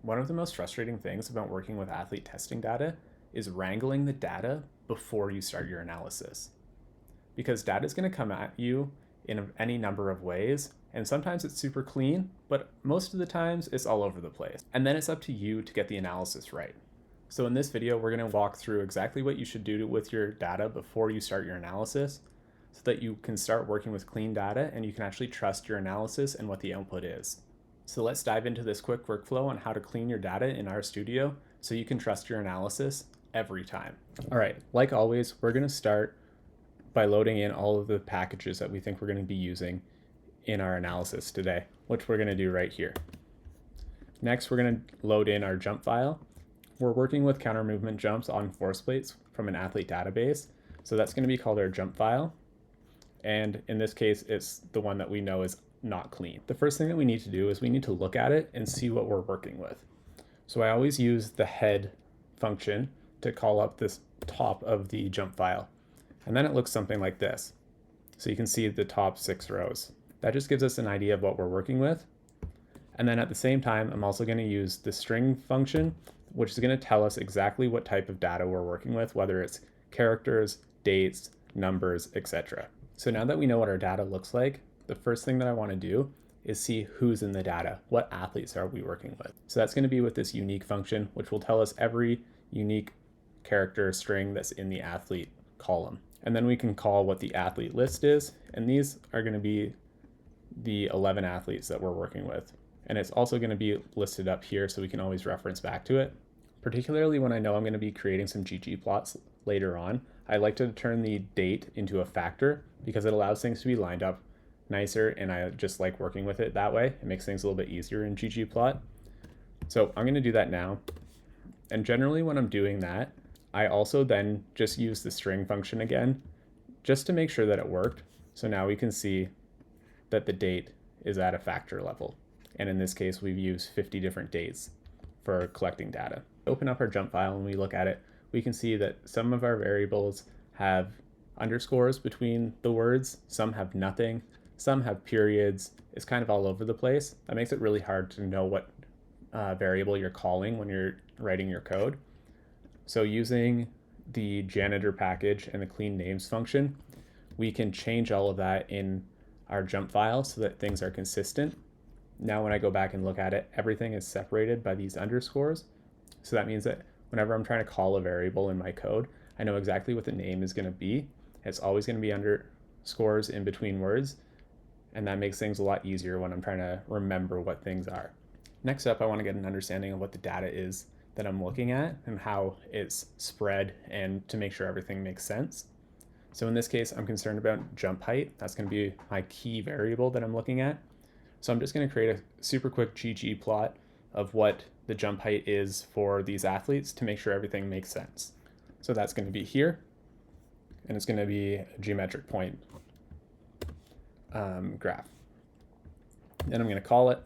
One of the most frustrating things about working with athlete testing data is wrangling the data before you start your analysis. Because data is going to come at you in any number of ways, and sometimes it's super clean, but most of the times it's all over the place. And then it's up to you to get the analysis right. So in this video, we're going to walk through exactly what you should do with your data before you start your analysis, so that you can start working with clean data and you can actually trust your analysis and what the output is. So let's dive into this quick workflow on how to clean your data in RStudio so you can trust your analysis every time. All right, like always, we're going to start by loading in all of the packages that we think we're going to be using in our analysis today, which we're going to do right here. Next, we're going to load in our jump file. We're working with counter movement jumps on force plates from an athlete database, so that's going to be called our jump file. And in this case, it's the one that we know is not clean. The first thing that we need to do is we need to look at it and see what we're working with. So I always use the head function to call up this top of the jump file. And then it looks something like this. So you can see the top 6 rows. That just gives us an idea of what we're working with. And then at the same time, I'm also going to use the string function, which is going to tell us exactly what type of data we're working with, whether it's characters, dates, numbers, etc. So now that we know what our data looks like, the first thing that I want to do is see who's in the data. What athletes are we working with? So that's going to be with this unique function, which will tell us every unique character string that's in the athlete column. And then we can call what the athlete list is. And these are going to be the 11 athletes that we're working with. And it's also going to be listed up here so we can always reference back to it. Particularly when I know I'm going to be creating some ggplots later on, I like to turn the date into a factor because it allows things to be lined up nicer, and I just like working with it that way. It makes things a little bit easier in ggplot. So I'm going to do that now. And generally when I'm doing that, I also then just use the string function again, just to make sure that it worked. So now we can see that the date is at a factor level. And in this case, we've used 50 different dates for collecting data. Open up our jump file and we look at it, we can see that some of our variables have underscores between the words, some have nothing, some have periods. It's kind of all over the place. That makes it really hard to know what variable you're calling when you're writing your code. So using the janitor package and the clean names function, we can change all of that in our jump file so that things are consistent. Now when I go back and look at it, everything is separated by these underscores. So that means that whenever I'm trying to call a variable in my code, I know exactly what the name is going to be. It's always going to be underscores in between words. And that makes things a lot easier when I'm trying to remember what things are. Next up, I want to get an understanding of what the data is that I'm looking at and how it's spread, and to make sure everything makes sense. So in this case, I'm concerned about jump height. That's going to be my key variable that I'm looking at. So I'm just going to create a super quick ggplot of what the jump height is for these athletes to make sure everything makes sense. So that's going to be here, and it's going to be a geometric point graph. Then I'm going to call it,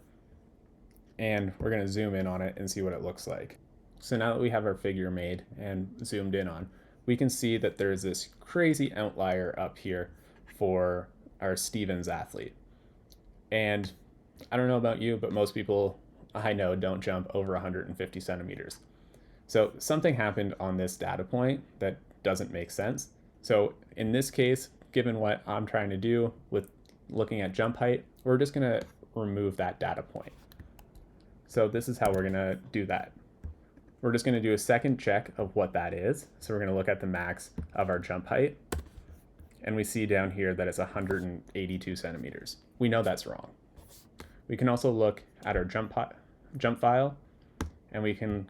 and we're going to zoom in on it and see what it looks like. So now that we have our figure made and zoomed in on, we can see that there's this crazy outlier up here for our Stevens athlete. And I don't know about you, but most people I know don't jump over 150 centimeters. So something happened on this data point that doesn't make sense. So in this case, given what I'm trying to do with looking at jump height, we're just going to remove that data point. So this is how we're going to do that. We're just going to do a second check of what that is. So we're going to look at the max of our jump height, and we see down here that it's 182 centimeters. We know that's wrong. We can also look at our jump file, and we can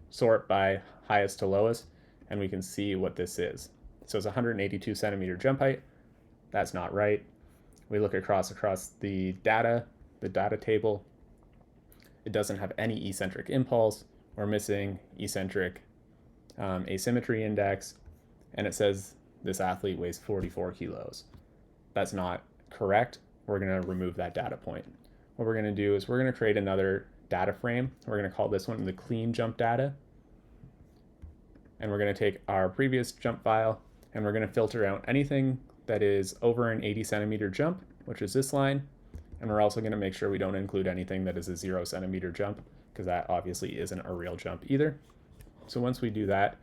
sort by highest to lowest, and we can see what this is. So it's 182 centimeter jump height. That's not right. We look across the data table. It doesn't have any eccentric impulse. We're missing eccentric asymmetry index, and it says this athlete weighs 44 kilos. That's not correct. We're going to remove that data point. What we're going to do is we're going to create another data frame. We're going to call this one the clean jump data. And we're going to take our previous jump file, and we're going to filter out anything that is over an 80 centimeter jump, which is this line. And we're also going to make sure we don't include anything that is a 0 centimeter jump, because that obviously isn't a real jump either. So once we do that,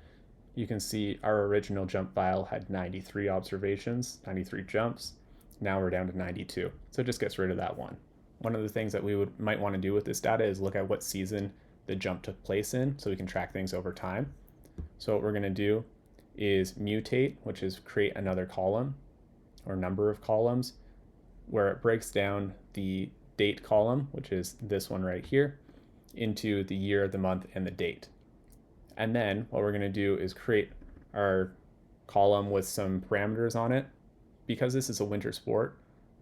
you can see our original jump file had 93 observations, 93 jumps. Now we're down to 92. So it just gets rid of that one. One of the things that we might want to do with this data is look at what season the jump took place in so we can track things over time. So what we're going to do is mutate, which is create another column or number of columns, where it breaks down the date column, which is this one right here, into the year, the month, and the date. And then what we're going to do is create our column with some parameters on it. Because this is a winter sport,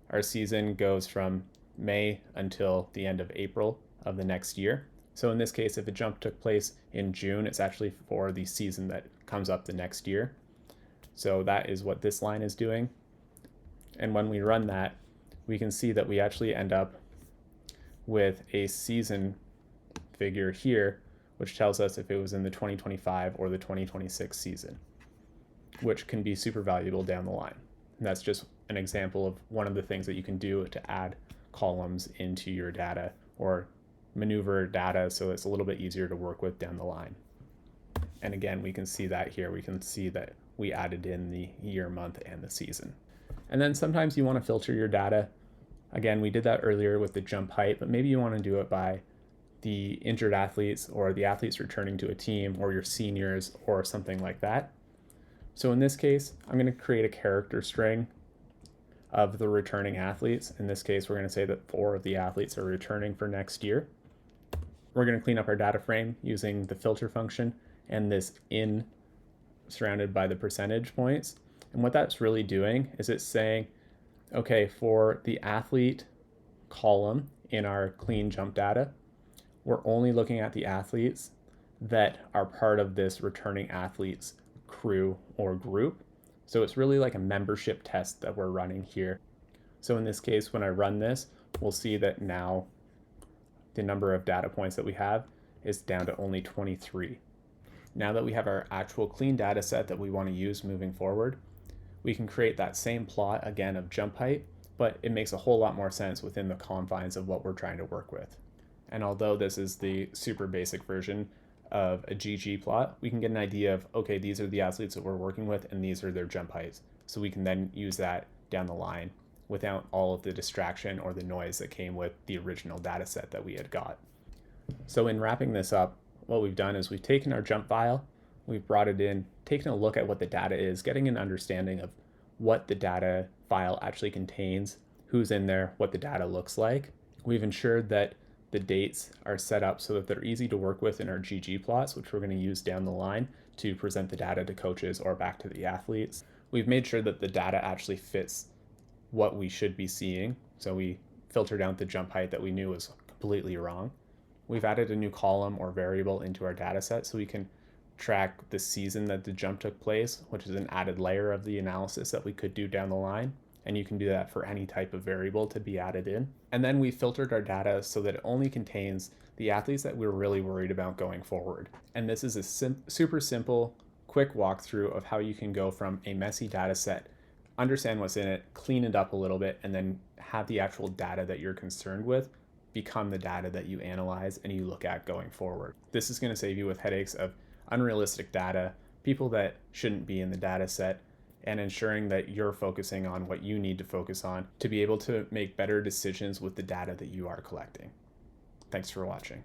our season goes from May until the end of April of the next year. So in this case, if a jump took place in June, it's actually for the season that comes up the next year. So that is what this line is doing. And when we run that, we can see that we actually end up with a season figure here, which tells us if it was in the 2025 or the 2026 season, which can be super valuable down the line. And that's just an example of one of the things that you can do to add columns into your data or maneuver data so it's a little bit easier to work with down the line. And again, we can see that here. We can see that we added in the year, month, and the season. And then sometimes you want to filter your data. Again, we did that earlier with the jump height, but maybe you want to do it by the injured athletes or the athletes returning to a team or your seniors or something like that. So in this case, I'm going to create a character string of the returning athletes. In this case, we're going to say that 4 of the athletes are returning for next year. We're going to clean up our data frame using the filter function and this in surrounded by the percentage points. And what that's really doing is it's saying, okay, for the athlete column in our clean jump data, we're only looking at the athletes that are part of this returning athletes crew or group. So it's really like a membership test that we're running here. So in this case, when I run this, we'll see that now the number of data points that we have is down to only 23. Now that we have our actual clean data set that we want to use moving forward, we can create that same plot again of jump height, but it makes a whole lot more sense within the confines of what we're trying to work with. And although this is the super basic version of a ggplot, we can get an idea of, okay, these are the athletes that we're working with and these are their jump heights. So we can then use that down the line without all of the distraction or the noise that came with the original data set that we had got. So in wrapping this up, what we've done is we've taken our jump file, we've brought it in, taken a look at what the data is, getting an understanding of what the data file actually contains, who's in there, what the data looks like. We've ensured that the dates are set up so that they're easy to work with in our ggplots, which we're going to use down the line to present the data to coaches or back to the athletes. We've made sure that the data actually fits what we should be seeing. So we filtered out the jump height that we knew was completely wrong. We've added a new column or variable into our data set so we can track the season that the jump took place, which is an added layer of the analysis that we could do down the line. And you can do that for any type of variable to be added in. And then we filtered our data so that it only contains the athletes that we're really worried about going forward. And this is a super simple, quick walkthrough of how you can go from a messy data set, understand what's in it, clean it up a little bit, and then have the actual data that you're concerned with become the data that you analyze and you look at going forward. This is going to save you with headaches of unrealistic data, people that shouldn't be in the data set, and ensuring that you're focusing on what you need to focus on to be able to make better decisions with the data that you are collecting. Thanks for watching.